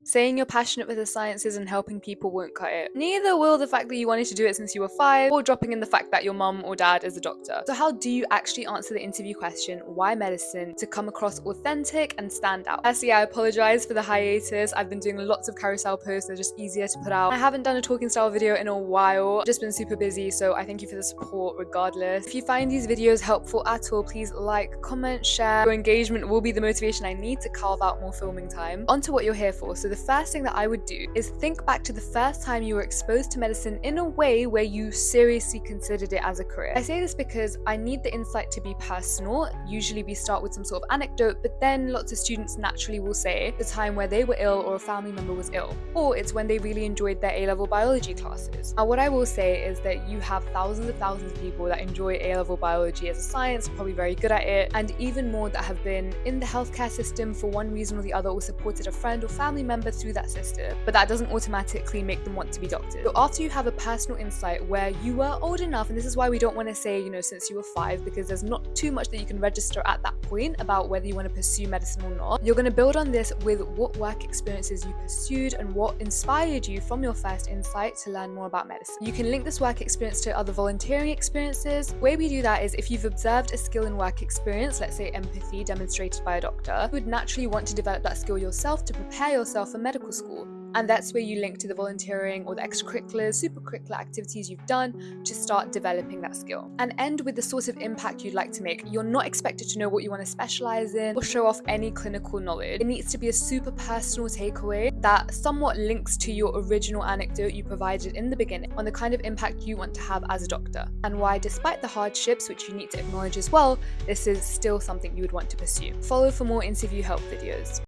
Saying you're passionate with the sciences and helping people won't cut it. Neither will the fact that you wanted to do it since you were 5, or dropping in the fact that your mum or dad is a doctor. So how do you actually answer the interview question, why medicine, to come across authentic and stand out? Firstly, I apologize for the hiatus. I've been doing lots of carousel posts, they're just easier to put out. I haven't done a talking style video in a while, just been super busy, so I thank you for the support regardless. If you find these videos helpful at all, please like, comment, share. Your engagement will be the motivation I need to carve out more filming time. On to what you're here for. So the first thing that I would do is think back to the first time you were exposed to medicine in a way where you seriously considered it as a career. I say this because I need the insight to be personal. Usually we start with some sort of anecdote, but then lots of students naturally will say the time where they were ill or a family member was ill, or it's when they really enjoyed their A-level biology classes. Now what I will say is that you have thousands of people that enjoy A-level biology as a science, probably very good at it, and even more that have been in the healthcare system for one reason or the other, or supported a friend or family member through that system, but that doesn't automatically make them want to be doctors. So after you have a personal insight where you were old enough, and this is why we don't want to say, since you were 5, because there's not too much that you can register at that point about whether you want to pursue medicine or not. You're going to build on this with what work experiences you pursued and what inspired you from your first insight to learn more about medicine. You can link this work experience to other volunteering experiences. The way we do that is if you've observed a skill in work experience, let's say empathy demonstrated by a doctor, you would naturally want to develop that skill yourself to prepare yourself for medical school. And that's where you link to the volunteering or the extracurriculars, supercurricular activities you've done to start developing that skill. And end with the sort of impact you'd like to make. You're not expected to know what you want to specialize in or show off any clinical knowledge. It needs to be a super personal takeaway that somewhat links to your original anecdote you provided in the beginning on the kind of impact you want to have as a doctor, and why, despite the hardships, which you need to acknowledge as well, this is still something you would want to pursue. Follow for more interview help videos.